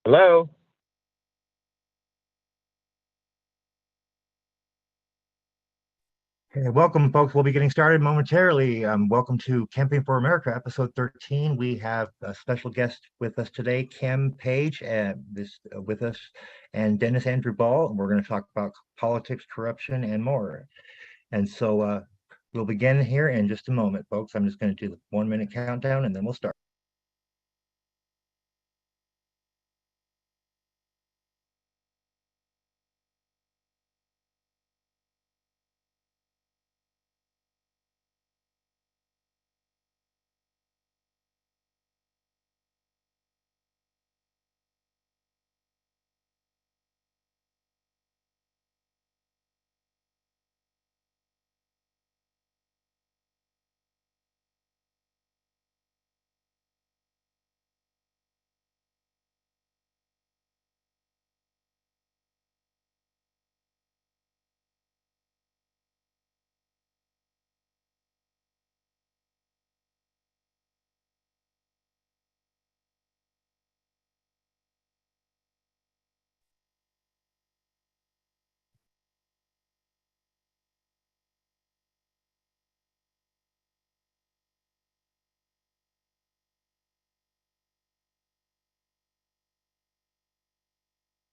Hello. Hey, welcome, folks. We'll be getting started momentarily. Welcome to Camping for America, episode 13. We have a special guest with us today, Kim Page, with us, and Dennis Andrew Ball. And we're going to talk about politics, corruption, and more. And so we'll begin here in just a moment, folks. I'm just going to do the 1 minute countdown, and then we'll start.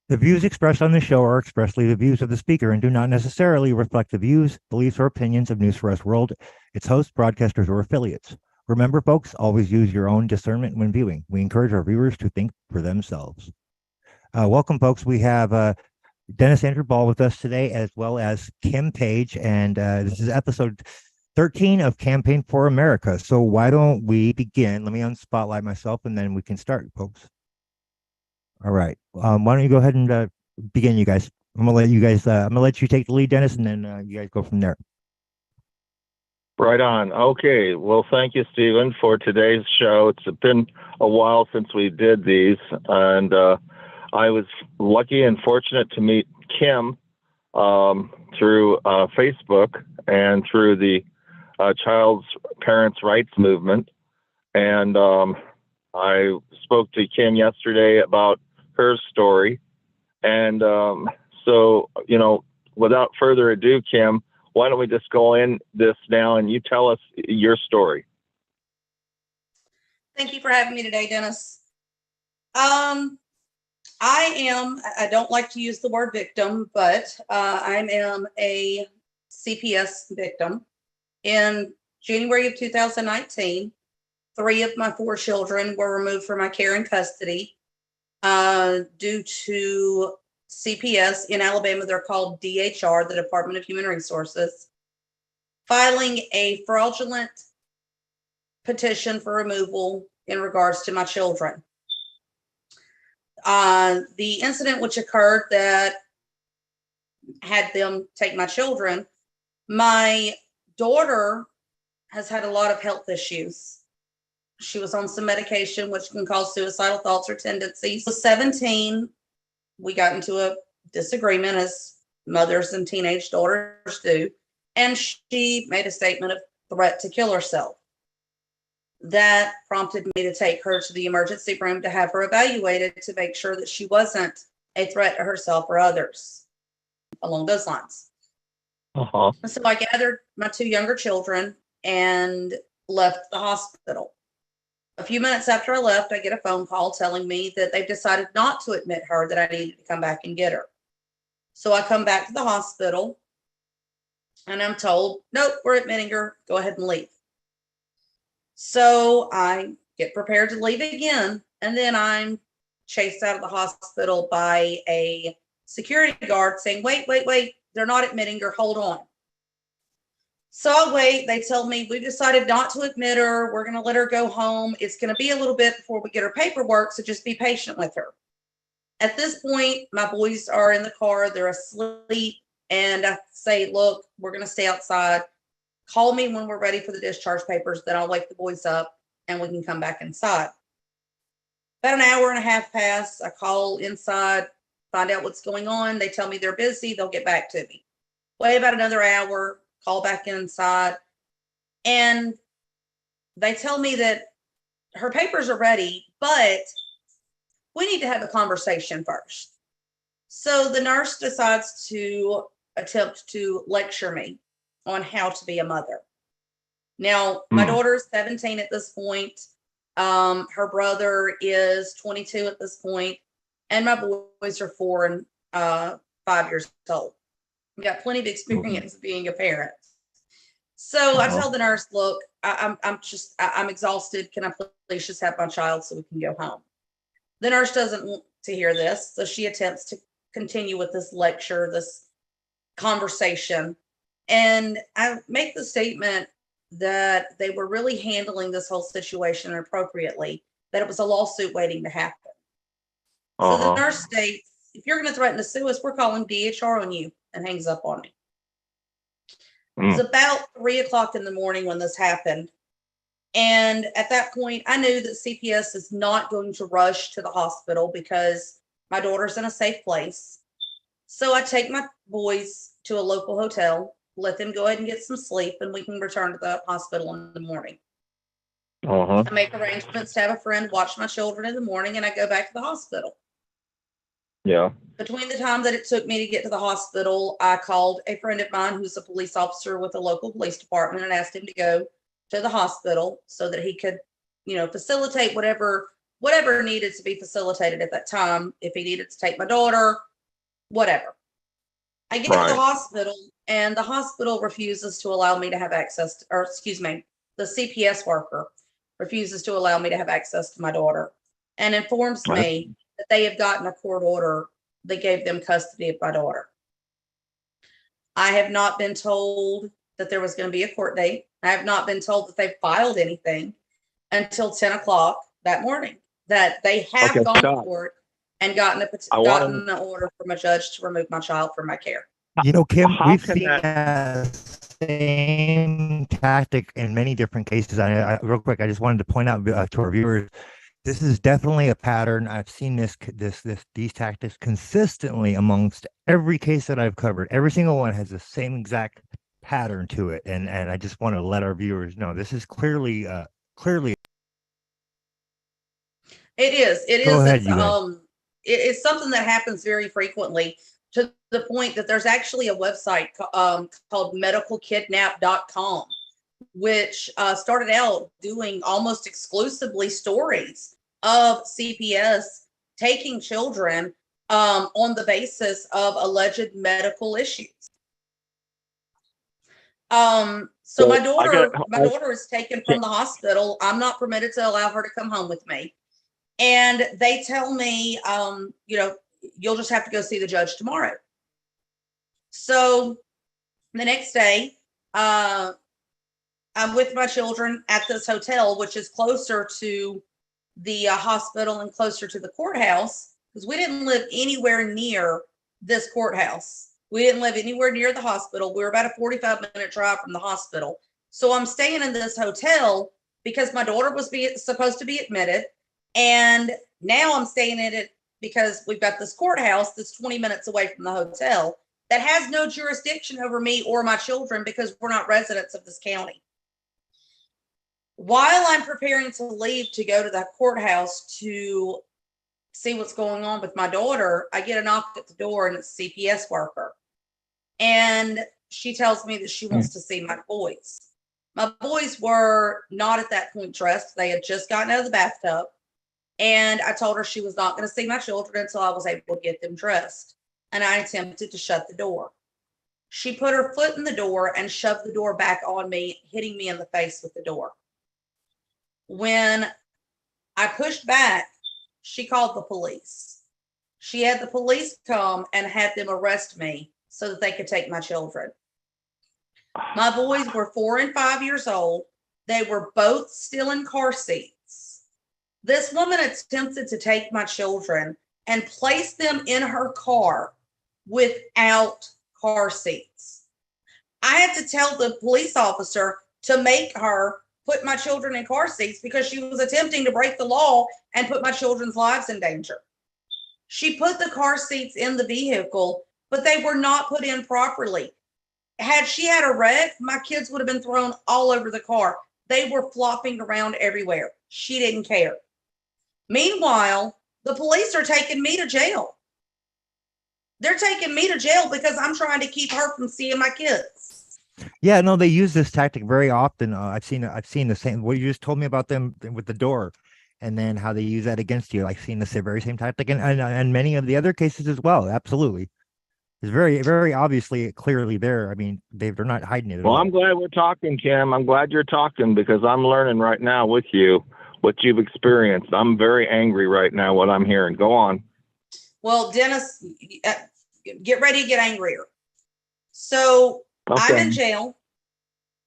The views expressed on the show are expressly the views of the speaker and do not necessarily reflect the views, beliefs, or opinions of News for Us World, its hosts, broadcasters, or affiliates. Remember, folks, always use your own discernment when viewing. We encourage our viewers to think for themselves. Welcome, folks. We have Dennis Andrew Ball with us today, as well as Kim Page, and this is episode 13 of Campaign for America. So why don't we begin? Let me unspotlight myself, and then we can start, folks. All right. Why don't you go ahead and begin, you guys? I'm gonna let you guys. I'm gonna let you take the lead, Dennis, and then you guys go from there. Right on. Okay. Well, thank you, Stephen, for today's show. It's been a while since we did these, and I was lucky and fortunate to meet Kim through Facebook and through the Child's Parents' Rights Movement. And I spoke to Kim yesterday about her story. And so, without further ado, Kim, why don't we just go in this now and you tell us your story. Thank you for having me today, Dennis. I don't like to use the word victim, but I am a CPS victim. In January of 2019, 3 of my 4 children were removed from my care and custody due to CPS. In Alabama, they're called DHR, the Department of Human Resources, filing a fraudulent petition for removal in regards to my children. The incident which occurred that had them take my children, my daughter has had a lot of health issues. She was on some medication which can cause suicidal thoughts or tendencies. She was 17. We got into a disagreement, as mothers and teenage daughters do, and she made a statement of threat to kill herself. That prompted me to take her to the emergency room to have her evaluated to make sure that she wasn't a threat to herself or others along those lines. So I gathered my 2 younger children and left the hospital. A few minutes after I left, I get a phone call telling me that they've decided not to admit her, that I needed to come back and get her. So I come back to the hospital and I'm told, nope, we're admitting her. Go ahead and leave. So I get prepared to leave again. And then I'm chased out of the hospital by a security guard saying, wait, they're not admitting her. Hold on. So I wait. They tell me, we've decided not to admit her. We're going to let her go home. It's going to be a little bit before we get her paperwork, so just be patient with her. At this point, my boys are in the car. They're asleep. And I say, look, we're going to stay outside. Call me when we're ready for the discharge papers. Then I'll wake the boys up and we can come back inside. About an hour and a half pass. I call inside, find out what's going on. They tell me they're busy. They'll get back to me. Wait about another hour. Call back inside, and they tell me that her papers are ready, but we need to have a conversation first. So the nurse decides to attempt to lecture me on how to be a mother. Now, my daughter is 17 at this point. Her brother is 22 at this point, and my boys are 4 and 5 years old. I've got plenty of experience being a parent. So I tell the nurse, look, I'm exhausted. Can I please just have my child so we can go home? The nurse doesn't want to hear this, so she attempts to continue with this lecture, this conversation. And I make the statement that they were really handling this whole situation appropriately, that it was a lawsuit waiting to happen. So the nurse states, if you're going to threaten to sue us, we're calling DHR on you, and hangs up on me. It was about 3 o'clock in the morning when this happened. And at that point, I knew that CPS is not going to rush to the hospital because my daughter's in a safe place. So I take my boys to a local hotel, let them go ahead and get some sleep, and we can return to the hospital in the morning. I make arrangements to have a friend watch my children in the morning, and I go back to the hospital. Yeah. Between the time that it took me to get to the hospital, I called a friend of mine who's a police officer with a local police department and asked him to go to the hospital so that he could, facilitate whatever needed to be facilitated at that time. If he needed to take my daughter, whatever. I get to the hospital, and the hospital refuses to allow me to have access to, or excuse me, the CPS worker refuses to allow me to have access to my daughter and informs me that they have gotten a court order that gave them custody of my daughter. I have not been told that there was going to be a court date. I have not been told that they filed anything until 10 o'clock that morning, that they have gone to court and gotten an order from a judge to remove my child from my care. Kim, we've seen that same tactic in many different cases. Real quick, I just wanted to point out to our viewers, this is definitely a pattern. I've seen these tactics consistently amongst every case that I've covered. Every single one has the same exact pattern to it, and I just want to let our viewers know this is clearly. It is. Go ahead, it's something that happens very frequently, to the point that there's actually a website called medicalkidnap.com, which started out doing almost exclusively stories of CPS taking children on the basis of alleged medical issues. So my daughter is taken from the hospital. I'm not permitted to allow her to come home with me. And they tell me, you'll just have to go see the judge tomorrow. So the next day, I'm with my children at this hotel, which is closer to the hospital and closer to the courthouse, because we didn't live anywhere near this courthouse. We didn't live anywhere near the hospital. We were about a 45-minute drive from the hospital. So I'm staying in this hotel because my daughter was supposed to be admitted. And now I'm staying in it because we've got this courthouse that's 20 minutes away from the hotel that has no jurisdiction over me or my children because we're not residents of this county. While I'm preparing to leave to go to the courthouse to see what's going on with my daughter, I get a knock at the door, and it's a CPS worker. And she tells me that she wants to see my boys. My boys were not at that point dressed. They had just gotten out of the bathtub. And I told her she was not going to see my children until I was able to get them dressed. And I attempted to shut the door. She put her foot in the door and shoved the door back on me, hitting me in the face with the door. When I pushed back, she called the police. She had the police come and had them arrest me so that they could take my children. My boys were 4 and 5 years old. They were both still in car seats. This woman attempted to take my children and place them in her car without car seats. I had to tell the police officer to make her put my children in car seats because she was attempting to break the law and put my children's lives in danger. She put the car seats in the vehicle, but they were not put in properly. Had she had a wreck, my kids would have been thrown all over the car. They were flopping around everywhere. She didn't care. Meanwhile, The police are taking me to jail. They're taking me to jail because I'm trying to keep her from seeing my kids. Yeah, no, they use this tactic very often. I've seen the same. What you just told me about them with the door, and then how they use that against you. I've seen the very same tactic, and many of the other cases as well. Absolutely, it's very, very obviously, clearly there. I mean, they're not hiding it at Well, all. I'm glad we're talking, Kim. I'm glad you're talking because I'm learning right now with you what you've experienced. I'm very angry right now, what I'm hearing. Go on. Well, Dennis, get ready to get angrier. So I'm in jail,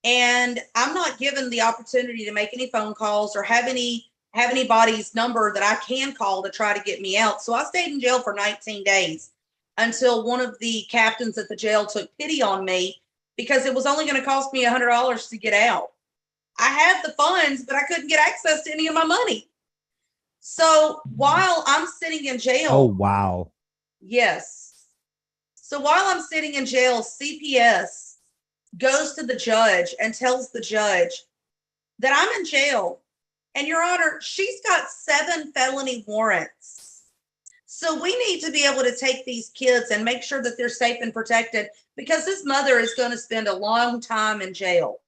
and I'm not given the opportunity to make any phone calls or have anybody's number that I can call to try to get me out. So I stayed in jail for 19 days until one of the captains at the jail took pity on me because it was only going to cost me $100 to get out. I had the funds, but I couldn't get access to any of my money. So while I'm sitting in jail. Oh, wow. Yes. So while I'm sitting in jail, CPS goes to the judge and tells the judge that I'm in jail. And Your Honor, she's got 7 felony warrants. So we need to be able to take these kids and make sure that they're safe and protected because this mother is going to spend a long time in jail.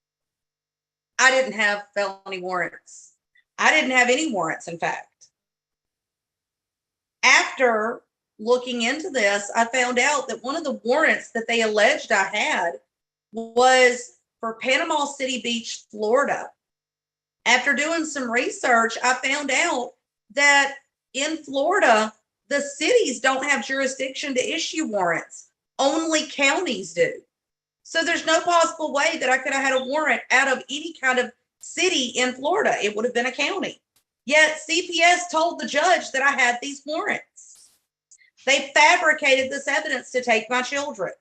I didn't have felony warrants. I didn't have any warrants, in fact. After looking into this, I found out that one of the warrants that they alleged I had was for Panama City Beach, Florida. After doing some research, I found out that in Florida, the cities don't have jurisdiction to issue warrants. Only counties do. So there's no possible way that I could have had a warrant out of any kind of city in Florida. It would have been a county. Yet CPS told the judge that I had these warrants. They fabricated this evidence to take my children.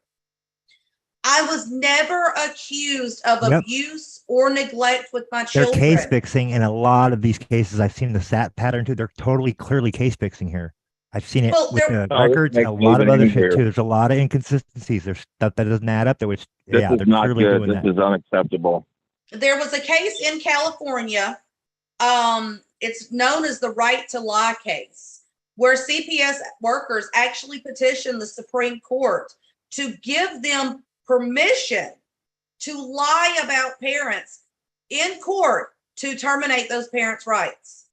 I was never accused of abuse or neglect with my children. They're case fixing in a lot of these cases. I've seen the SAT pattern too. They're clearly case fixing here. I've seen it with the records and a lot of other shit too. There's a lot of inconsistencies. There's stuff that doesn't add up. This is not good. This is unacceptable. There was a case in California. It's known as the right to lie case, where CPS workers actually petitioned the Supreme Court to give them permission to lie about parents in court to terminate those parents' rights.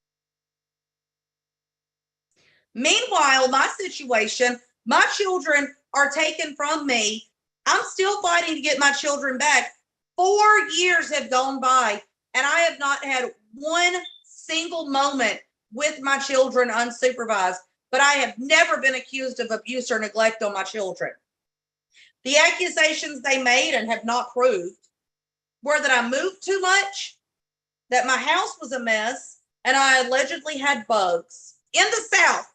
Meanwhile, my situation, my children are taken from me. I'm still fighting to get my children back. 4 years have gone by, and I have not had one single moment with my children unsupervised, but I have never been accused of abuse or neglect on my children. The accusations they made and have not proved were that I moved too much, that my house was a mess, and I allegedly had bugs. In the South,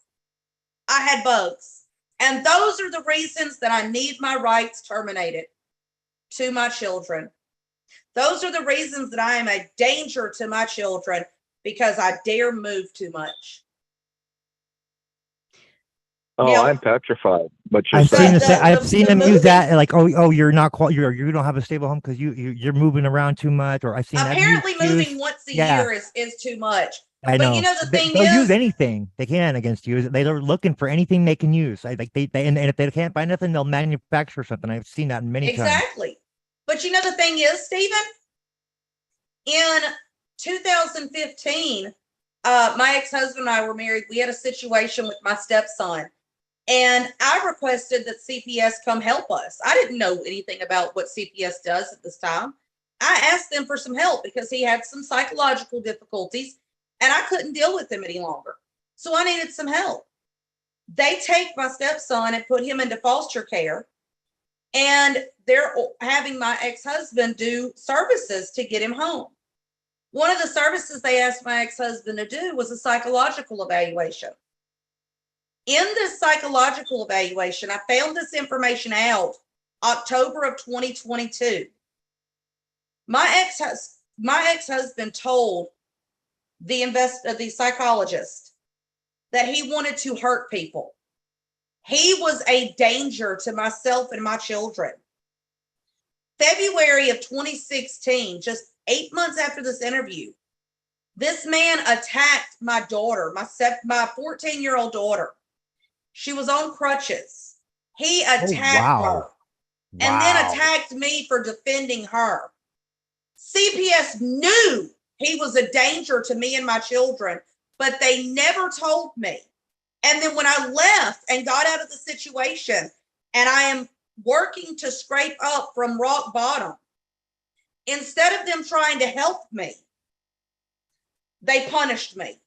I had bugs. And those are the reasons that I need my rights terminated to my children. Those are the reasons that I am a danger to my children because I dare move too much. Oh, now, I'm petrified. But I've seen them use that like, you're not you don't have a stable home because you're moving around too much. Or I've seen apparently that moving once a year is too much. I know. But you know the thing they'll is, use anything they can against you. They're looking for anything they can use. And if they can't find nothing, they'll manufacture something. I've seen that many times. Exactly. But you know the thing is, Stephen, in 2015, my ex-husband and I were married. We had a situation with my stepson. And I requested that CPS come help us. I didn't know anything about what CPS does at this time. I asked them for some help because he had some psychological difficulties and I couldn't deal with him any longer. So I needed some help. They take my stepson and put him into foster care. And they're having my ex-husband do services to get him home. One of the services they asked my ex-husband to do was a psychological evaluation. In this psychological evaluation, I found this information out October of 2022. My ex-husband told the psychologist that he wanted to hurt people. He was a danger to myself and my children. February of 2016, just 8 months after this interview, This man attacked my daughter, my 14-year-old daughter. She was on crutches. He attacked her and then attacked me for defending her. CPS knew he was a danger to me and my children, but they never told me. And then when I left and got out of the situation, and I am working to scrape up from rock bottom, instead of them trying to help me, they punished me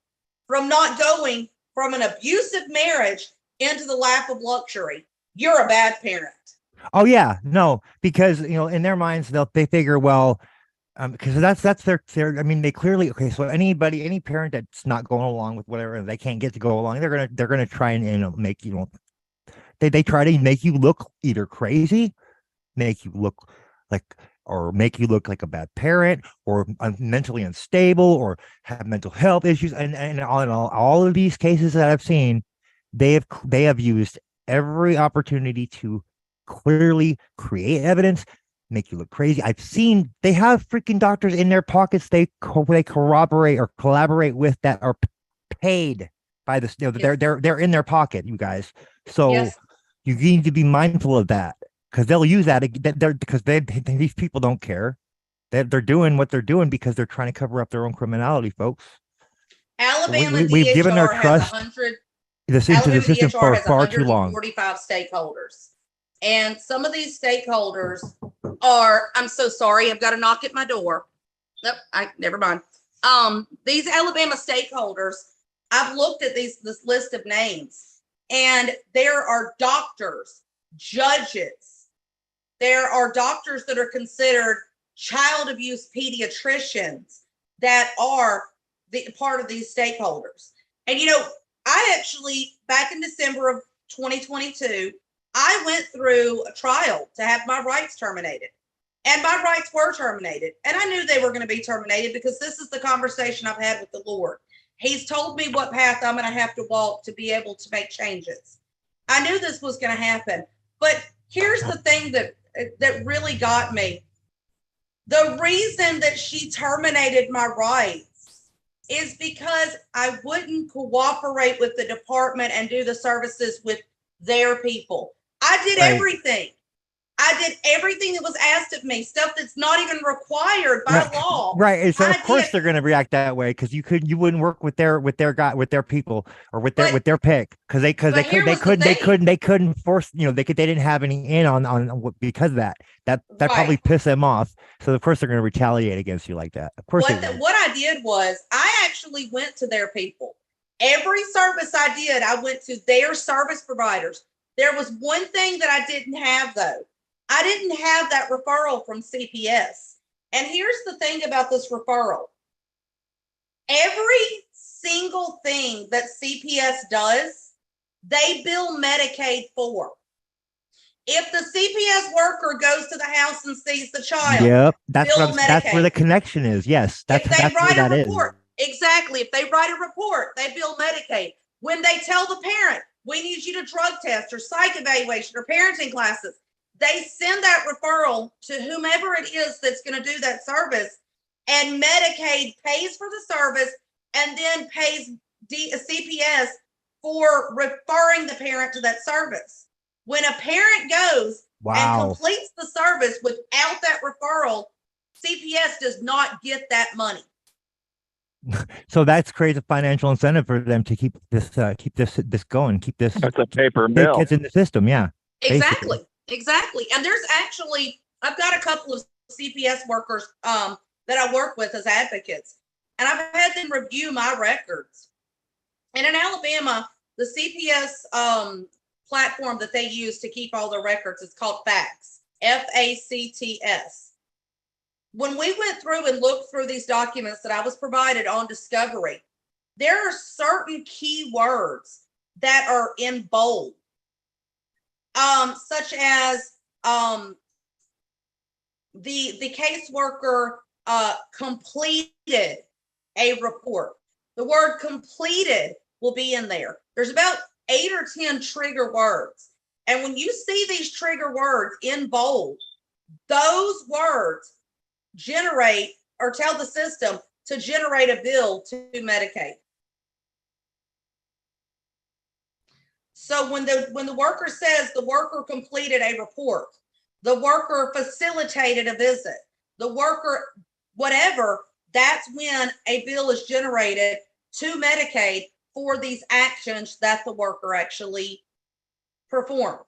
from not going from an abusive marriage into the lap of luxury. You're a bad parent. Oh yeah, no, because in their minds they figure, well, because that's their I mean, they clearly, okay, so any parent that's not going along with whatever they can't get to go along, they're gonna try and make they try to make you look either crazy, make you look like, or make you look like a bad parent, or mentally unstable, or have mental health issues, and all of these cases that I've seen, they have used every opportunity to clearly create evidence, make you look crazy. I've seen they have freaking doctors in their pockets they corroborate or collaborate with that are paid by the they're in their pocket, you guys. So you need to be mindful of that, because they'll use that because these people don't care. They're doing what they're doing because they're trying to cover up their own criminality, folks. Alabama we've given our trust into the system for far too long. 145 stakeholders. And some of these stakeholders are, I'm so sorry, I've got a knock at my door. Nope, never mind. These Alabama stakeholders, I've looked at this list of names, and there are doctors, judges. There are doctors that are considered child abuse pediatricians that are the part of these stakeholders. And I actually, back in December of 2022, I went through a trial to have my rights terminated, and my rights were terminated. And I knew they were going to be terminated because this is the conversation I've had with the Lord. He's told me what path I'm going to have to walk to be able to make changes. I knew this was going to happen, but here's the thing that really got me. The reason that she terminated my rights is because I wouldn't cooperate with the department and do the services with their people. I did everything. I did everything that was asked of me, stuff that's not even required by law. Right. And so of course they're going to react that way, because you wouldn't work with their people, or with their pick, because they couldn't force, they didn't have any in on because of that probably pissed them off. So of course they're going to retaliate against you like that. Of course. What I did was I actually went to their people. Every service I did, I went to their service providers. There was one thing that I didn't have, though. I didn't have that referral from CPS. And here's the thing about this referral. Every single thing that CPS does, they bill Medicaid for. If the CPS worker goes to the house and sees the child, that's where the connection is. Yes, that's where that is. Exactly. If they write a report, they bill Medicaid. When they tell the parent, we need you to drug test or psych evaluation or parenting classes, they send that referral to whomever it is that's going to do that service, and Medicaid pays for the service and then pays CPS for referring the parent to that service. When a parent goes and completes the service without that referral, CPS does not get that money. So that creates a financial incentive for them to keep this going, That's a paper mill. It's in the system, yeah. Exactly. And there's actually, I've got a couple of CPS workers that I work with as advocates, and I've had them review my records. And in Alabama, the CPS platform that they use to keep all the records is called FACTS, FACTS. When we went through and looked through these documents that I was provided on discovery, there are certain key words that are in bold, such as the caseworker completed a report. The word completed will be in there. There's about 8 or 10 trigger words. And when you see these trigger words in bold, those words generate or tell the system to generate a bill to Medicaid. So when the worker says the worker completed a report, the worker facilitated a visit, the worker, whatever, that's when a bill is generated to Medicaid for these actions that the worker actually performed.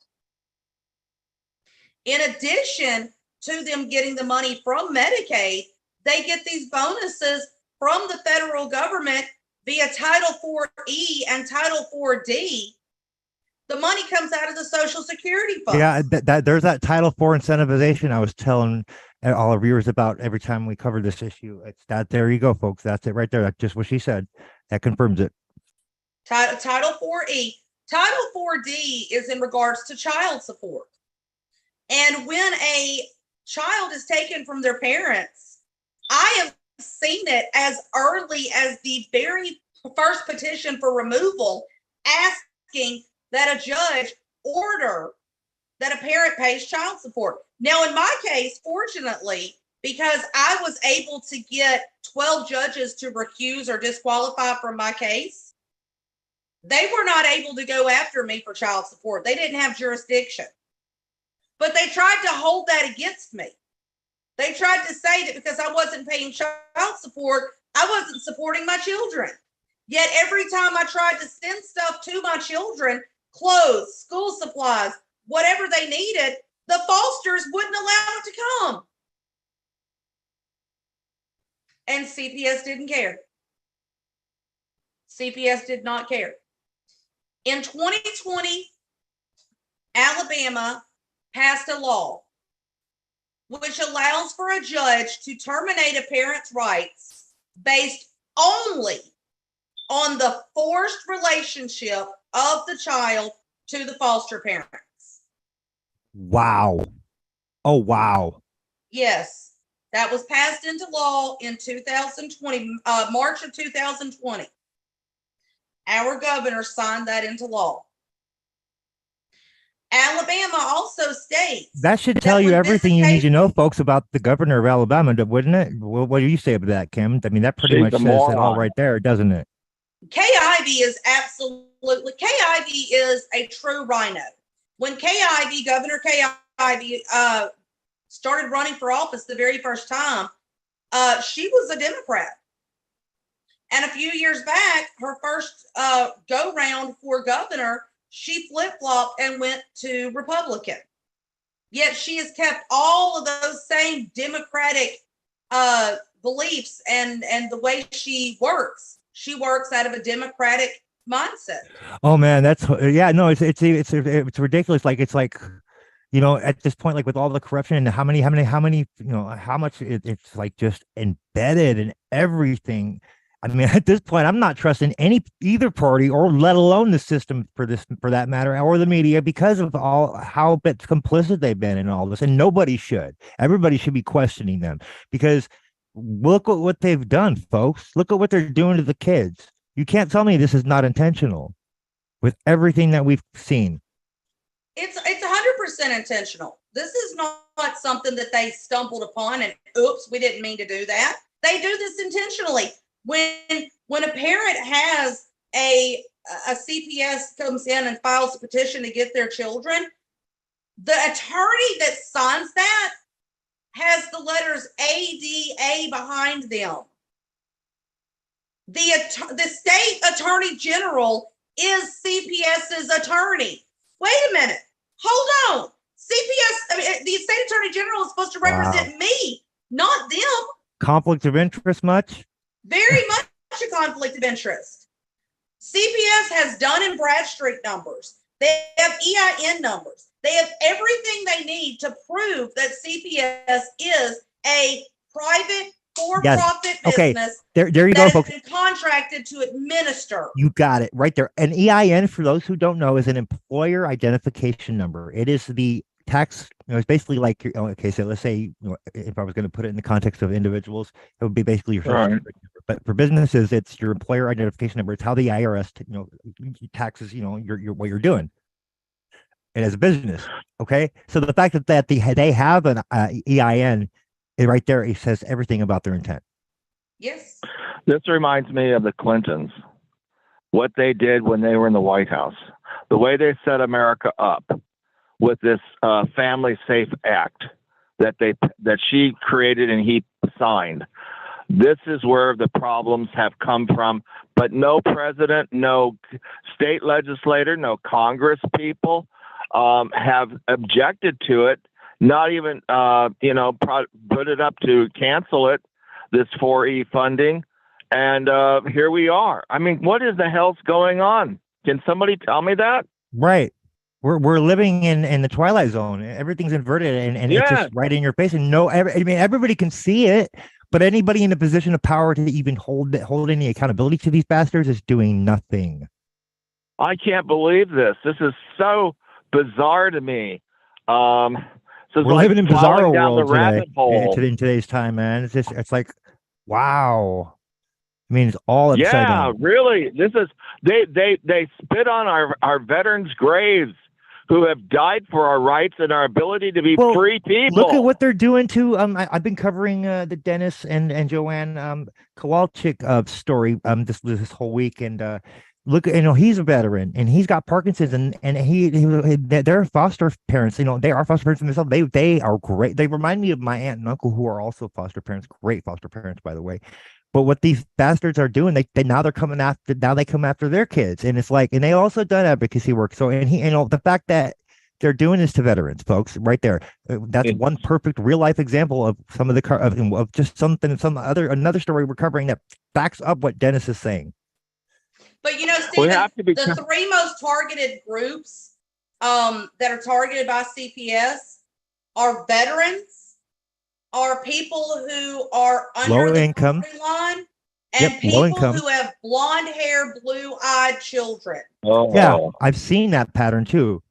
In addition to them getting the money from Medicaid, they get these bonuses from the federal government via Title IV-E and Title IV-D. The money comes out of the Social Security funds. Yeah, there's that Title IV incentivization I was telling all our viewers about every time we cover this issue. It's that. There you go, folks. That's it right there. That's just what she said. That confirms it. Title IV-E. Title IV-D is in regards to child support. And when a child is taken from their parents, I have seen it as early as the very first petition for removal, asking that a judge order that a parent pays child support. Now, in my case, fortunately, because I was able to get 12 judges to recuse or disqualify from my case, they were not able to go after me for child support. They didn't have jurisdiction. But they tried to hold that against me. They tried to say that because I wasn't paying child support, I wasn't supporting my children. Yet every time I tried to send stuff to my children, clothes, school supplies, whatever they needed, the fosters wouldn't allow it to come. And CPS didn't care. CPS did not care. In 2020, Alabama passed a law which allows for a judge to terminate a parent's rights based only on the forced relationship of the child to the foster parents. Wow. Oh, wow. Yes, that was passed into law in 2020, March of 2020. Our governor signed that into law. Alabama also states that should tell you everything you need to know, folks, about the governor of Alabama, wouldn't it? Well, what do you say about that, Kim? I mean, that pretty much says it all right there, doesn't it? Kay Ivey is absolutely, Kay Ivey is a true rhino. When Governor Kay Ivey started running for office the very first time, she was a Democrat. And a few years back, her first go round for governor, she flip-flopped and went to Republican. Yet she has kept all of those same Democratic beliefs and the way she works. She works out of a Democratic mindset. Oh man, that's it's ridiculous. Like it's like, you know, at this point, like with all the corruption and how many, you know, how much it's like just embedded in everything. I mean, at this point, I'm not trusting either party, or let alone the system for that matter, or the media, because of how complicit they've been in all this. And nobody should. Everybody should be questioning them, because look at what they've done, folks. Look at what they're doing to the kids. You can't tell me this is not intentional with everything that we've seen. It's 100% intentional. This is not something that they stumbled upon and oops, we didn't mean to do that. They do this intentionally. When a parent has a CPS comes in and files a petition to get their children, the attorney that signs that has the letters ADA behind them. The state attorney general is CPS's attorney. Wait a minute. Hold on. The state attorney general is supposed to represent me, not them. Conflict of interest much? Very much a conflict of interest. CPS has Dun and Bradstreet numbers. They have EIN numbers. They have everything they need to prove that CPS is a private for-profit business. There you go, folks. That has been contracted to administer. You got it right there. An EIN, for those who don't know, is an employer identification number. It is the tax, it's basically like okay, so let's say, if I was going to put it in the context of individuals, it would be basically your social security number. But for businesses, it's your employer identification number. It's how the IRS taxes your what you're doing, and as a business. Okay, so the fact that they have an EIN right there, it says everything about their intent. Yes. This reminds me of the Clintons, what they did when they were in the White House, the way they set America up with this Family Safe Act that she created and he signed. This is where the problems have come from. But no president, no state legislator, no Congress people have objected to it. Not even, put it up to cancel it, this 4E funding. And here we are. I mean, what is the hell's going on? Can somebody tell me that? Right. We're living in the twilight zone. Everything's inverted and it's just right in your face. And everybody can see it, but anybody in a position of power to even hold any accountability to these bastards is doing nothing. I can't believe this. This is so bizarre to me. So we're living in bizarre world today, in today's time, man. It's like, wow. I mean, it's all upside down. Yeah, really. This is they spit on our veterans' graves who have died for our rights and our ability to be free people. Look at what they're doing to I've been covering the Dennis and Joanne Kowalczyk story this whole week, and look, he's a veteran and he's got Parkinson's, and they're foster parents. They are foster parents themselves. They are great. They remind me of my aunt and uncle, who are also foster parents. Great foster parents, by the way. But what these bastards are doing, they come after their kids, and it's like, and they also done advocacy work. So, and the fact that they're doing this to veterans, folks, right there, that's one perfect real life example of some of of just another story we're covering that backs up what Dennis is saying. But Stephen, the three most targeted groups that are targeted by CPS are veterans, are people who are under low the income line, and people who have blonde hair, blue-eyed children. Oh. Yeah, I've seen that pattern too.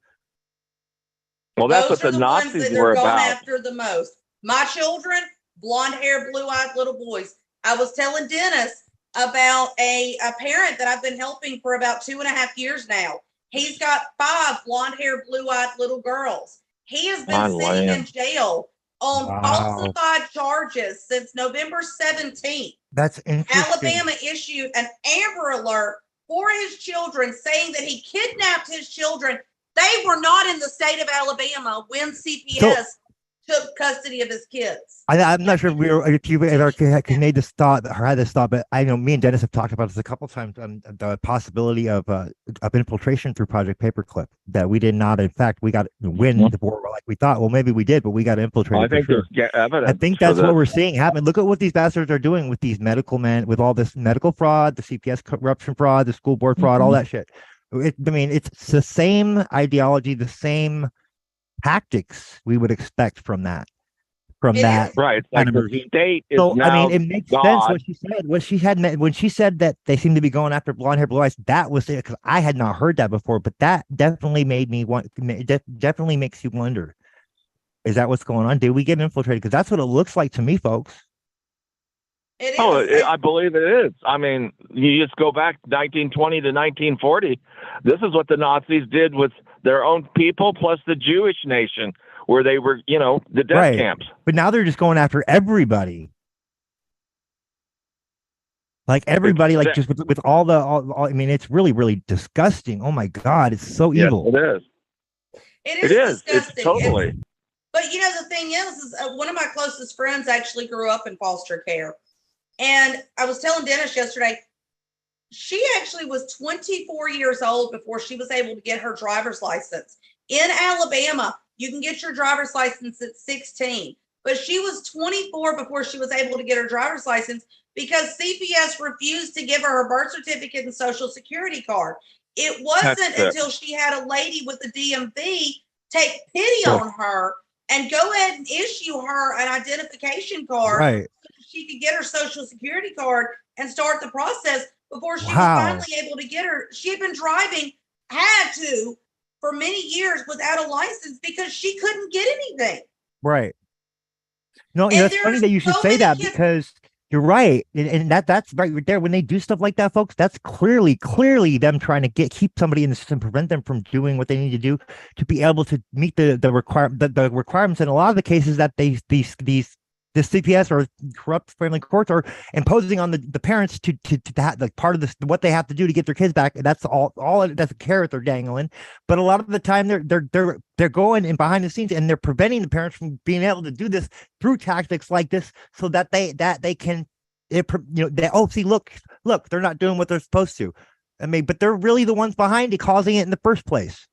Well, that's what the Nazis were about. Going after the most. My children, blonde hair, blue-eyed little boys. I was telling Dennis about a parent that I've been helping for about 2.5 years now. He's got 5 blonde hair, blue-eyed little girls. He has been sitting in jail on falsified charges since November 17th. That's interesting. Alabama issued an Amber Alert for his children, saying that he kidnapped his children. They were not in the state of Alabama when CPS took custody of his kids. I'm not sure if you made this thought or had this thought, but I know me and Dennis have talked about this a couple of times. The possibility of infiltration through Project Paperclip, that we did not. In fact, we got win the war like we thought. Well, maybe we did, but we got infiltrated. I think there's evidence. I think that's what we're seeing happen. Look at what these bastards are doing with these medical men, with all this medical fraud, the CPS corruption fraud, the school board fraud, all that shit. It's the same ideology, the same tactics we would expect from that. Right. It's like the state is now it makes sense what she said. When she said that they seem to be going after blonde hair, blue eyes, that was it, because I had not heard that before. But that definitely definitely makes you wonder: is that what's going on? Did we get infiltrated? Because that's what it looks like to me, folks. It is. I believe it is. I mean, you just go back 1920 to 1940. This is what the Nazis did with their own people, plus the Jewish nation, where they were, the death camps. But now they're just going after everybody. Like everybody, just with all I mean, it's really, really disgusting. Oh my God, it's so evil. It is. It is disgusting. It's totally. But the thing is one of my closest friends actually grew up in foster care. And I was telling Dennis yesterday, she actually was 24 years old before she was able to get her driver's license. In Alabama, you can get your driver's license at 16, but she was 24 before she was able to get her driver's license because CPS refused to give her birth certificate and social security card. It wasn't until she had a lady with the DMV take pity on her and go ahead and issue her an identification card so she could get her social security card and start the process before she was finally able to get her. She had been driving, for many years without a license because she couldn't get anything. Right. No, it's funny that you should say that because you're right. And that's right there. When they do stuff like that, folks, that's clearly them trying to keep somebody in the system, prevent them from doing what they need to do to be able to meet the requirements in a lot of the cases that these the CPS or corrupt family courts are imposing on the parents to have, like, part of this, what they have to do to get their kids back. That's all that's a carrot they're dangling. But a lot of the time they're going in behind the scenes and they're preventing the parents from being able to do this through tactics like this, so that they can, see, look, they're not doing what they're supposed to. I mean, but they're really the ones behind it, causing it in the first place.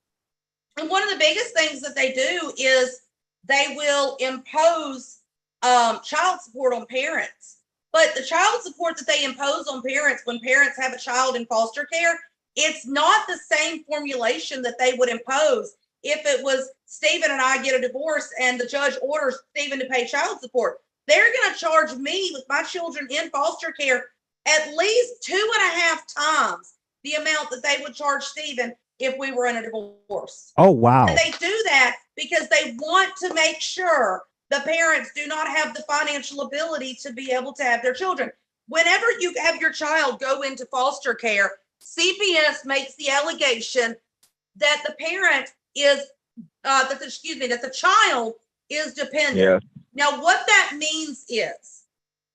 And one of the biggest things that they do is they will impose child support on parents. But the child support that they impose on parents when parents have a child in foster care, it's not the same formulation that they would impose if it was Stephen and I get a divorce and the judge orders Stephen to pay child support. They're going to charge me with my children in foster care at least 2.5 times the amount that they would charge Stephen if we were in a divorce. Oh, wow. And they do that because they want to make sure the parents do not have the financial ability to be able to have their children. Whenever you have your child go into foster care, CPS makes the allegation that the parent is, that the child is dependent. Yeah. Now, what that means is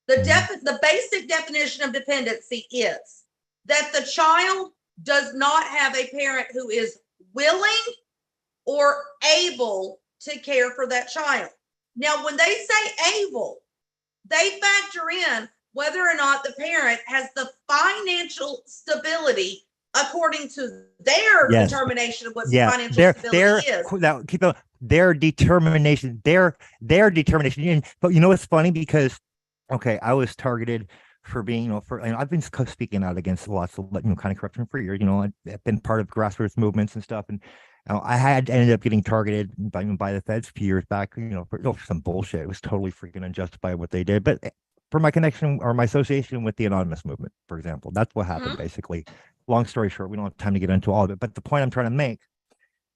the basic definition of dependency is that the child does not have a parent who is willing or able to care for that child. Now, when they say able, they factor in whether or not the parent has the financial stability according to their determination of what financial stability is. Now, keep on their determination. Their determination. But you know what's funny? Because I was targeted for being, I've been speaking out against lots of, kind of corruption for years. I've been part of grassroots movements and stuff, and I had ended up getting targeted by the feds a few years back, for some bullshit. It was totally freaking unjustified what they did. But for my connection or my association with the anonymous movement, for example, that's what happened, basically. Long story short, we don't have time to get into all of it. But the point I'm trying to make,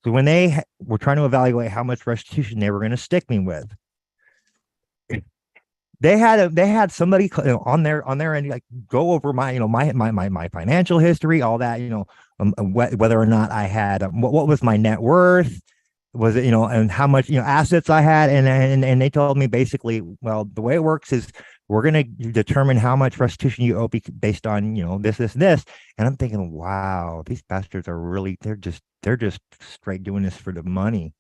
so when they were trying to evaluate how much restitution they were going to stick me with, they had somebody on their end, like, go over my my financial history, all that, whether or not I had what was my net worth, was it, and how much assets I had, and they told me basically, well, the way it works is we're going to determine how much restitution you owe based on this, and I'm thinking, wow, these bastards are really they're just straight doing this for the money.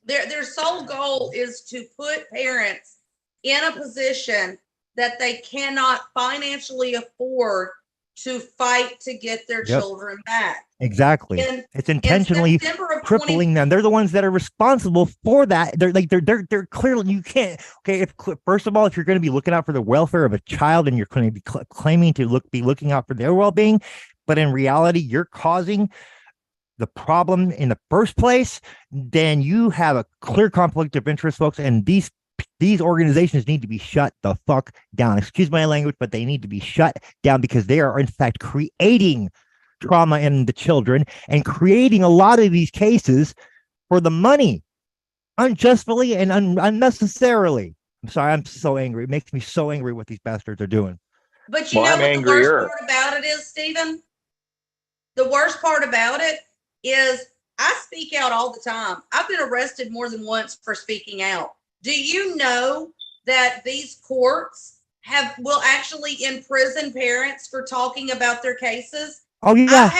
Their sole goal is to put parents in a position that they cannot financially afford to fight to get their children back. Exactly. It's intentionally crippling them. They're the ones that are responsible for that. They're clearly, you can't. Okay, first of all, if you're going to be looking out for the welfare of a child and you're going to be claiming to be looking out for their well-being, but in reality, you're causing the problem in the first place, then you have a clear conflict of interest, folks. And these organizations need to be shut the fuck down. Excuse my language, but they need to be shut down because they are, in fact, creating trauma in the children and creating a lot of these cases for the money, unjustly and unnecessarily. I'm sorry, I'm so angry. It makes me so angry what these bastards are doing. But you know what the worst part about it is, Stephen? The worst part about it is I speak out all the time. I've been arrested more than once for speaking out. Do you know that these courts will actually imprison parents for talking about their cases? Oh, yeah.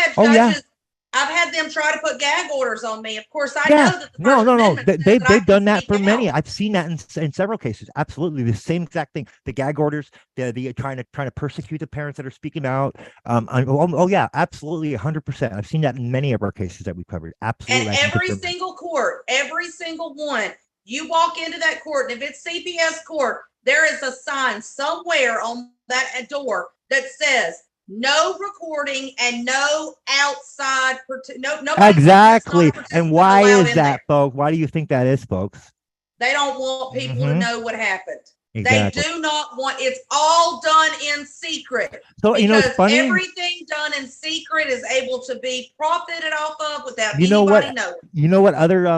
I've had them try to put gag orders on me. Of course, I know that the First Amendment says they've done that for out. many. I've seen that in several cases. Absolutely, the same exact thing. The gag orders, the trying to persecute the parents that are speaking out. Yeah, absolutely, 100%. I've seen that in many of our cases that we covered. Absolutely, and every single court, every single one. You walk into that court, and if it's CPS court, there is a sign somewhere on that door that says no recording and no outside. Exactly. And why is that, folks? Why do you think that is, folks? They don't want people to know what happened. Exactly. They do not want, it's all done in secret. So, it's funny. Everything done in secret is able to be profited off of without anybody knowing. You know what other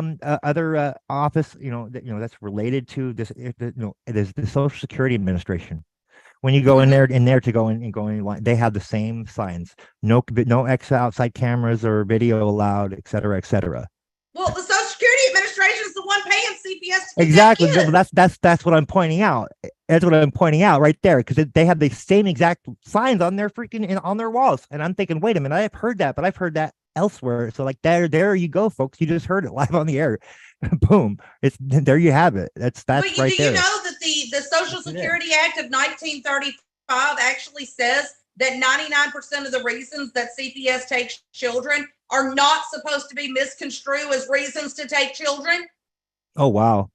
office, that's related to this, there's the Social Security Administration. When you go in there to go in, they have the same signs. No outside cameras or video allowed, et cetera, et cetera. Well, the Social Security Administration is the one paying CPS to Exactly. get Well, that's what I'm pointing out. That's what I'm pointing out right there, because they have the same exact signs on their on their walls, and I'm thinking, wait a minute, I've heard that, but I've heard that elsewhere. So like there you go, folks. You just heard it live on the air. Boom. It's there. You have it. That's But right do there. you know that the Social Security Act of 1935 actually says that 99% of the reasons that CPS takes children are not supposed to be misconstrued as reasons to take children? Oh wow.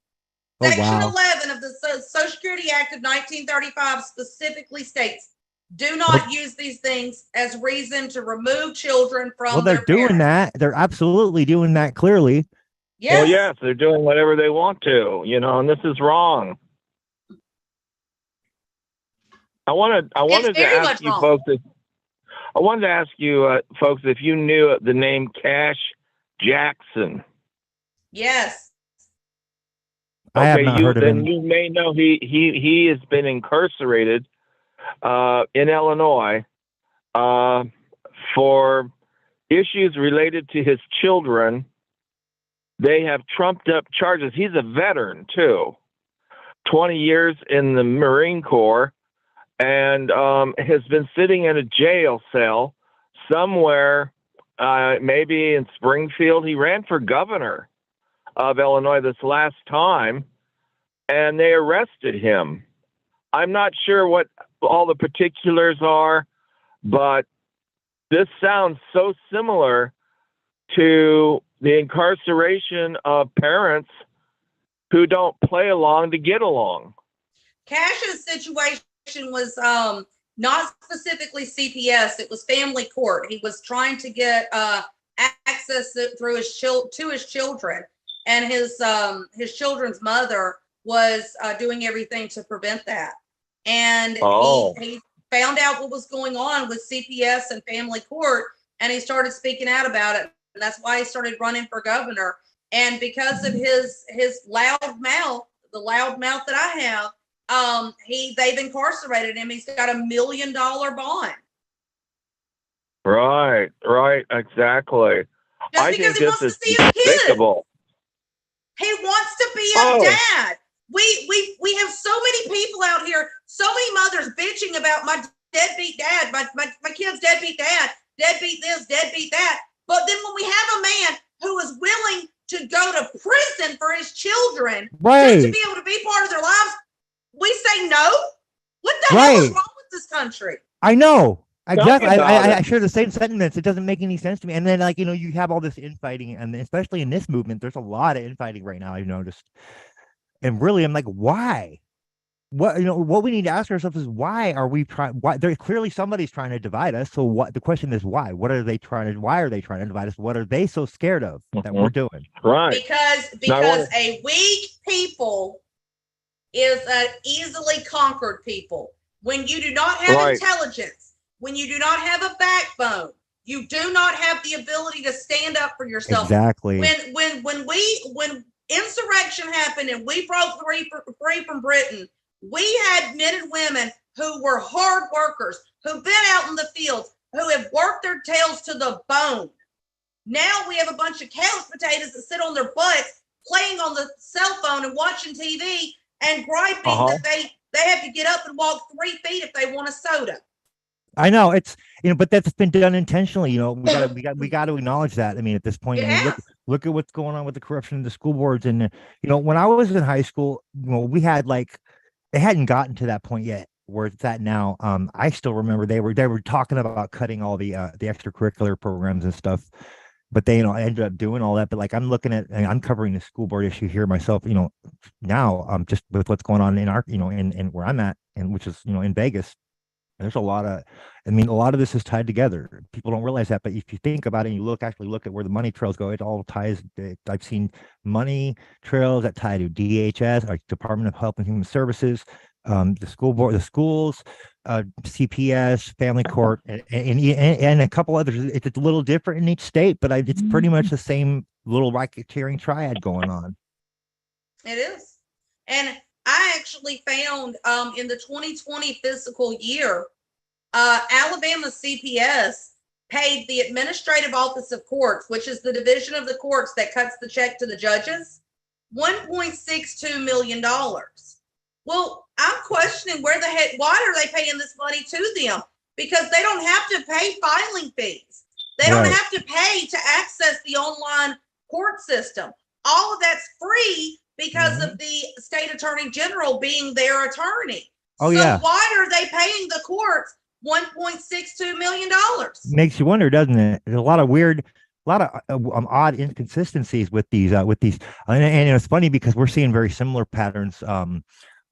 Oh Section wow. 11 of the Social Security Act of 1935 specifically states, do not use these things as reason to remove children from Well, they're their doing parents. that. They're absolutely doing that clearly. Yes. Well, yes, they're doing whatever they want to, and this is wrong. I wanted to ask you folks. I wanted to ask you folks if you knew the name Cash Jackson. Yes. I have not heard of him. You may know he has been incarcerated in Illinois for issues related to his children. They have trumped up charges. He's a veteran too, 20 years in the Marine Corps, and has been sitting in a jail cell somewhere, maybe in Springfield. He ran for governor of Illinois this last time, and they arrested him. I'm not sure what all the particulars are, but this sounds so similar to the incarceration of parents who don't play along to get along. Cash's situation was not specifically CPS. It was family court. He was trying to get access through to his children, and his children's mother was doing everything to prevent that. And he found out what was going on with CPS and family court, and he started speaking out about it. And that's why he started running for governor. And because of his loud mouth, the loud mouth that I have, they've incarcerated him. He's got $1 million bond. Right, exactly. Just because he wants to see his kids. He wants to be a dad. We have so many people out here, so many mothers bitching about my deadbeat dad, my kid's deadbeat dad, deadbeat this, deadbeat that. But then when we have a man who is willing to go to prison for his children, just to be able to be part of their lives, we say no. What the hell is wrong with this country? I know. Exactly. I share the same sentiments. It doesn't make any sense to me. And then, you have all this infighting, and especially in this movement, there's a lot of infighting right now, I've noticed. And really, I'm like, why? What we need to ask ourselves is, why are we trying? Why? There's clearly somebody's trying to divide us. So what? The question is, why? Why are they trying to divide us? What are they so scared of that we're doing? Right. Because a weak people is an easily conquered people. When you do not have intelligence, when you do not have a backbone, you do not have the ability to stand up for yourself. Exactly. When insurrection happened and we broke free from Britain, we had men and women who were hard workers, who've been out in the fields, who have worked their tails to the bone. Now we have a bunch of couch potatoes that sit on their butts, playing on the cell phone and watching TV and griping that they have to get up and walk 3 feet if they want a soda. I know it's but that's been done intentionally. We got to acknowledge that. I mean, at this point, look at what's going on with the corruption in the school boards. And when I was in high school, we had it hadn't gotten to that point yet where it's at now. I still remember they were talking about cutting all the extracurricular programs and stuff, but they ended up doing all that. But I'm looking at, and I'm covering the school board issue here myself. Now just with what's going on in our in where I'm at, and which is in Vegas. There's a lot of this is tied together. People don't realize that, but if you think about it and you look at where the money trails go, it all ties. I've seen money trails that tie to DHS, like Department of Health and Human Services, the school board, the schools, CPS, family court, and a couple others. It's a little different in each state, but it's pretty much the same little racketeering triad going on. It is. And I actually found in the 2020 fiscal year, Alabama CPS paid the Administrative Office of Courts, which is the division of the courts that cuts the check to the judges. $1.62 million. Well, I'm questioning why are they paying this money to them? Because they don't have to pay filing fees. They don't have to pay to access the online court system. All of that's free because of the state attorney general being their attorney. Oh, so why are they paying the courts $1.62 million? Makes you wonder, doesn't it? There's a lot of weird, odd inconsistencies with these, and it's funny because we're seeing very similar patterns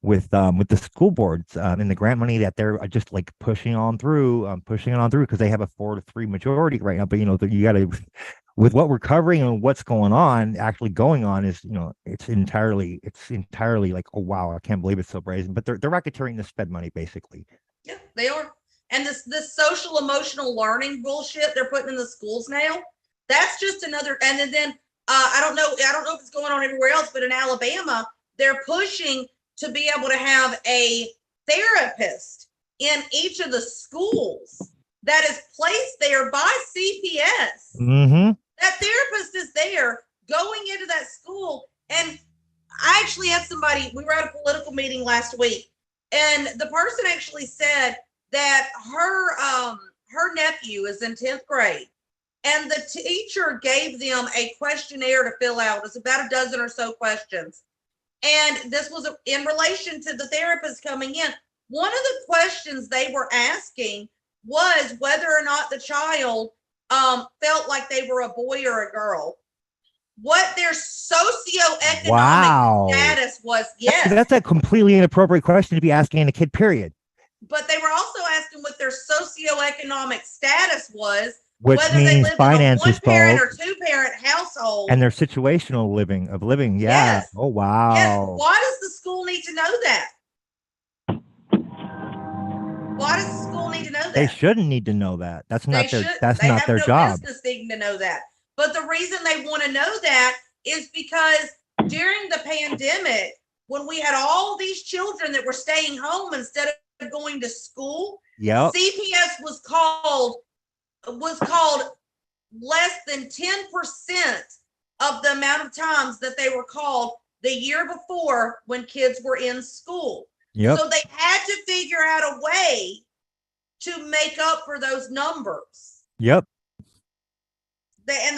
with the school boards and the grant money that they're just like pushing it on through because they have a 4-3 majority right now. But you got to, with what we're covering and what's actually going on is, it's entirely like, oh wow, I can't believe it's so brazen. But they're racketeering the sped money basically. Yeah, they are. And this social emotional learning bullshit they're putting in the schools now, that's just another. And then I don't know if it's going on everywhere else, but in Alabama, they're pushing to be able to have a therapist in each of the schools that is placed there by CPS. Mm-hmm. That therapist is there going into that school. And I actually had somebody, we were at a political meeting last week, and the person actually said that her nephew is in 10th grade, and the teacher gave them a questionnaire to fill out. It's about a dozen or so questions. And this was in relation to the therapist coming in. One of the questions they were asking was whether or not the child felt like they were a boy or a girl, what their socioeconomic status was. Yes. That's a completely inappropriate question to be asking a kid, period. But they were also asking what their socioeconomic status was, which whether means they lived finances, in a one-parent or two-parent household, and their situational living. Yeah. Yes. Oh wow. Yes. Why does the school need to know that? Why does the school need to know that? They shouldn't need to know that. That's not their job. Business needing to know that. But the reason they want to know that is because during the pandemic, when we had all these children that were staying home instead of going to school, CPS was called less than 10% of the amount of times that they were called the year before when kids were in school. So they had to figure out a way to make up for those numbers. And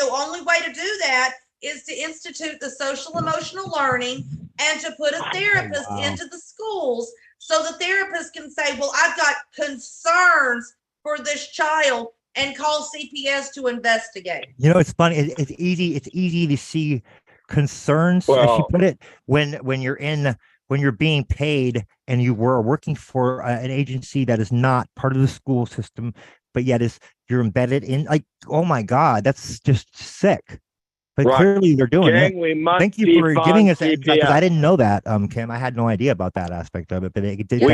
the only way to do that is to institute the social emotional learning and to put a therapist into the schools so the therapist can say, well, I've got concerns for this child, and call CPS to investigate. It's funny. It's easy to see concerns, as she put it, when you're being paid and you were working for an agency that is not part of the school system, but yet you're embedded in, like, oh my God, that's just sick. But clearly they're doing it. Thank you for giving us that, because I didn't know that, Kim. I had no idea about that aspect of it, but it makes a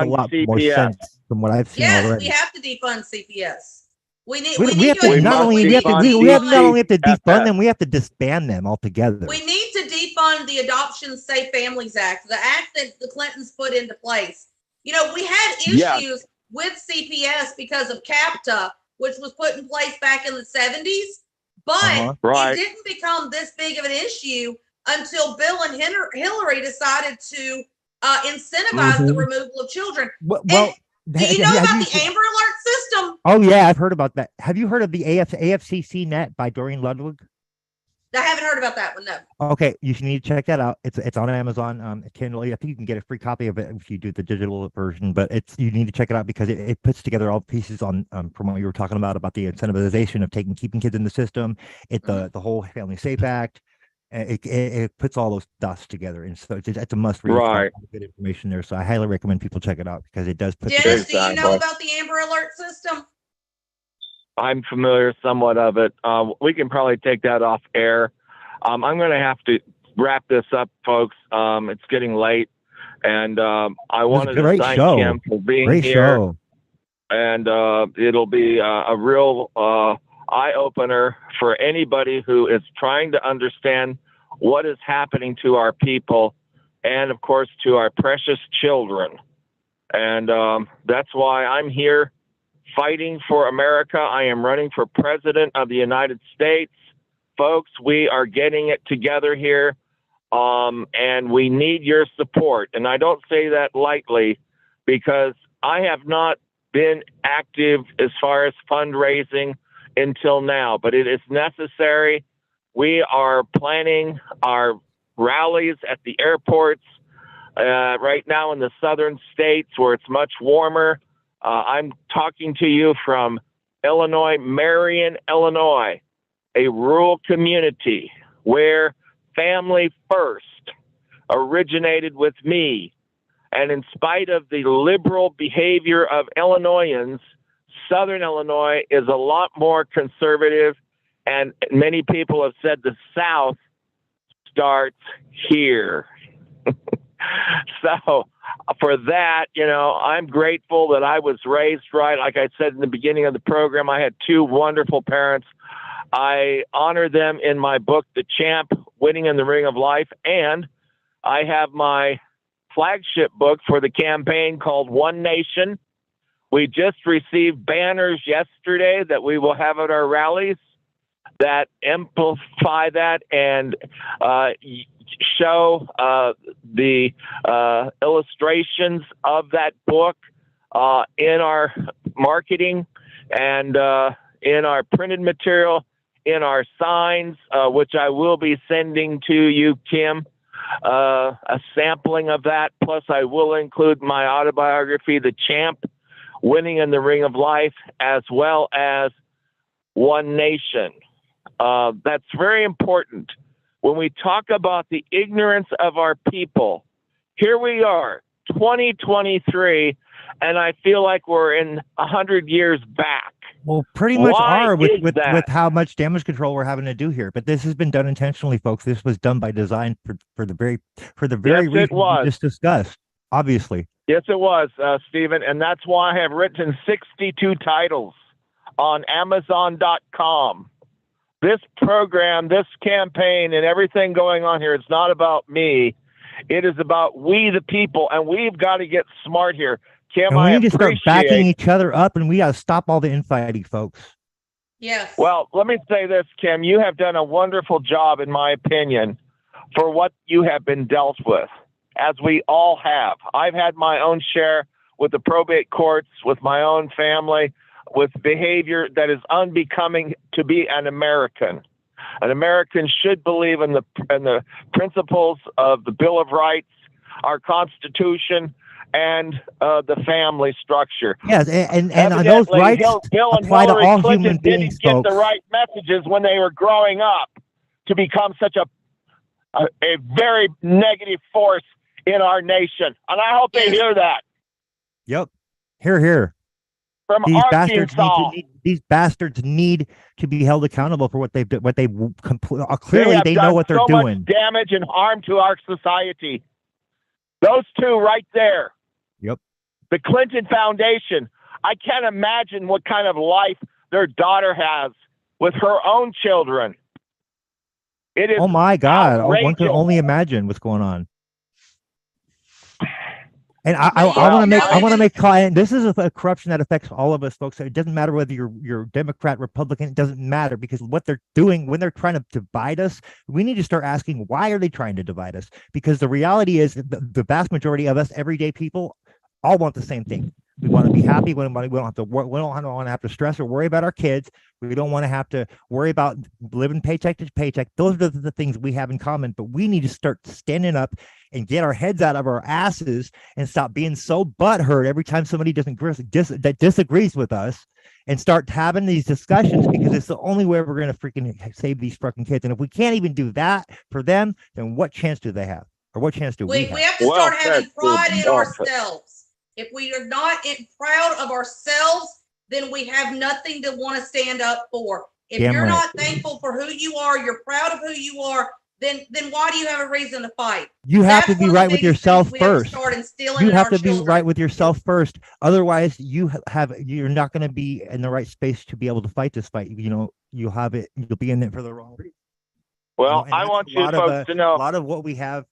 lot more sense from what I've seen already. We have to defund CPS. We not only have to defund them, we have to disband them altogether. We need to defund the Adoption Safe Families Act, the act that the Clintons put into place. We had issues with CPS because of CAPTA, which was put in place back in the 70s. But it didn't become this big of an issue until Bill and Hillary decided to incentivize the removal of children. Do you know about the Amber Alert system? Oh, yeah, I've heard about that. Have you heard of the AFCC Net by Doreen Ludwig? I haven't heard about that one, no. Okay, you need to check that out. It's on Amazon Kindle. I think you can get a free copy of it if you do the digital version, but you need to check it out because it puts together all pieces on from what you were talking about the incentivization of keeping kids in the system, the whole Family Safe Act. It puts all those dots together, and so it's a must read. Right. Good information there, so I highly recommend people check it out because it does put. Dennis, do you know about the Amber Alert system? I'm familiar somewhat of it. We can probably take that off air. I'm going to have to wrap this up, folks. It's getting late, and I wanted to thank Kim for being here. And it'll be a real eye-opener for anybody who is trying to understand what is happening to our people and, of course, to our precious children. And that's why I'm here fighting for America. I am running for president of the United States. Folks, we are getting it together here. and we need your support. And I don't say that lightly, because I have not been active as far as fundraising until now, but it is necessary. We are planning our rallies at the airports right now in the southern states where it's much warmer. I'm talking to you from Illinois, Marion, Illinois, a rural community where family first originated with me. And in spite of the liberal behavior of Illinoisans, Southern Illinois is a lot more conservative. And many people have said the South starts here. So for that, I'm grateful that I was raised right. Like I said in the beginning of the program, I had two wonderful parents. I honor them in my book, The Champ, Winning in the Ring of Life. And I have my flagship book for the campaign called One Nation. We just received banners yesterday that we will have at our rallies that amplify that and show the illustrations of that book in our marketing and in our printed material, in our signs, which I will be sending to you, Kim, a sampling of that. Plus, I will include my autobiography, The Champ, Winning in the Ring of Life, as well as One Nation. That's very important. When we talk about the ignorance of our people, here we are, 2023, and I feel like we're in 100 years back. Well, pretty much are with how much damage control we're having to do here. But this has been done intentionally, folks. This was done by design for the very reason we just discussed, obviously. Yes, it was, Stephen, and that's why I have written 62 titles on Amazon.com. This program, this campaign, and everything going on here, it's not about me. It is about we, the people, and we've got to get smart here. Kim, and we need to start backing each other up, and we got to stop all the infighting, folks. Yes. Well, let me say this, Kim. You have done a wonderful job, in my opinion, for what you have been dealt with, as we all have. I've had my own share with the probate courts, with my own family, with behavior that is unbecoming to be an American. An American should believe in the principles of the Bill of Rights, our Constitution, and the family structure. Yes, and those rights Bill and apply Hillary to all Clinton human beings, didn't get folks. the right messages when they were growing up to become such a very negative force in our nation. And I hope they hear that. Yep. Hear. From These Arkansas. bastards need to be held accountable for what they've done. Clearly they know what they're doing. Much damage and harm to our society. Those two right there. Yep. The Clinton Foundation. I can't imagine what kind of life their daughter has with her own children. It is. Oh my God! Outrageous. One can only imagine what's going on. And I want to make client. This is a corruption that affects all of us, folks. It doesn't matter whether you're Democrat, Republican. It doesn't matter, because what they're doing when they're trying to divide us, we need to start asking, why are they trying to divide us? Because the reality is the vast majority of us, everyday people, all want the same thing. We want to be happy. We don't want to have to stress or worry about our kids. We don't want to have to worry about living paycheck to paycheck. Those are the things we have in common. But we need to start standing up and get our heads out of our asses and stop being so butthurt every time somebody that disagrees with us, and start having these discussions, because it's the only way we're going to freaking save these fucking kids. And if we can't even do that for them, then what chance do they have? Or what chance do we have? We have to start having pride in ourselves. If we are not proud of ourselves, then we have nothing to want to stand up for. If you're not thankful for who you are, you're proud of who you are, then why do you have a reason to fight? You have to be right with yourself first. You have to be right with yourself first. Otherwise, you're not going to be in the right space to be able to fight this fight. You'll be in it for the wrong reason. Well, I want you folks to know a lot of what we have.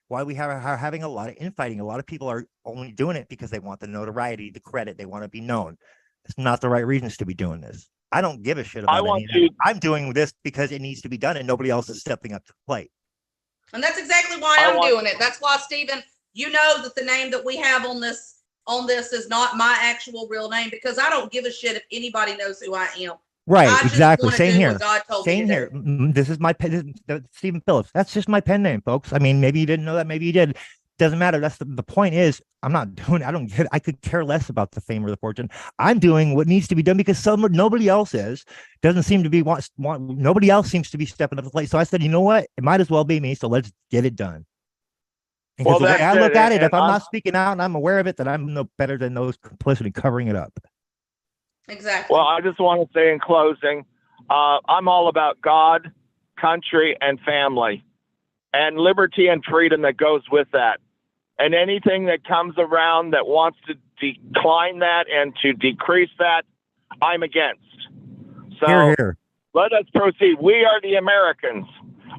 Why we are having a lot of infighting. A lot of people are only doing it because they want the notoriety, the credit. They want to be known. It's not the right reasons to be doing this. I don't give a shit about any of that. I'm doing this because it needs to be done, and nobody else is stepping up to the plate. And that's exactly why I'm doing it. That's why, Stephen, you know that the name that we have on this is not my actual real name, because I don't give a shit if anybody knows who I am. Right, I exactly. just Same do here. what God told Same me to here. do. This is my pen. Stephen Phillips. That's just my pen name, folks. I mean, maybe you didn't know that. Maybe you did. Doesn't matter. That's the point is, I'm not doing. I could care less about the fame or the fortune. I'm doing what needs to be done because nobody else is. Doesn't seem to be nobody else seems to be stepping up to the plate. So I said, you know what? It might as well be me. So let's get it done. Because the way I look at it, if I'm not speaking out and I'm aware of it, then I'm no better than those complicity covering it up. Exactly. Well, I just want to say in closing, I'm all about God, country, and family, and liberty and freedom that goes with that. And anything that comes around that wants to decline that and to decrease that, I'm against. So Here. Let us proceed. We are the Americans.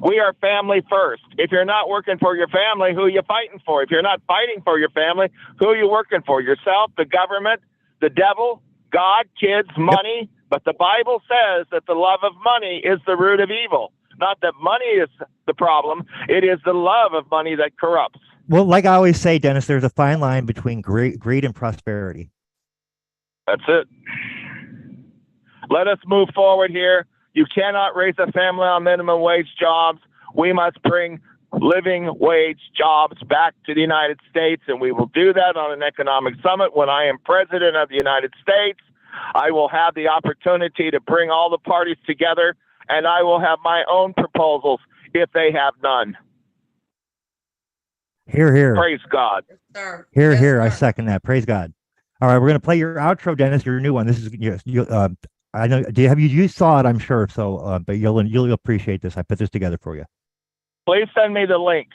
We are family first. If you're not working for your family, who are you fighting for? If you're not fighting for your family, who are you working for? Yourself, the government, the devil, God, kids, money. Yep. But the Bible says that the love of money is the root of evil. Not that money is the problem. It is the love of money that corrupts. Well, like I always say, Dennis, there's a fine line between greed and prosperity. That's it. Let us move forward here. You cannot raise a family on minimum wage jobs. We must bring living wage jobs back to the United States, and we will do that on an economic summit. When I am president of the United States, I will have the opportunity to bring all the parties together, and I will have my own proposals if they have none. Here. Praise God. Yes, sir. Here. Yes, sir. I second that. Praise God. All right, we're going to play your outro, Dennis. Your new one. This is I know. You saw it? I'm sure. So, but you'll appreciate this. I put this together for you. Please send me the link.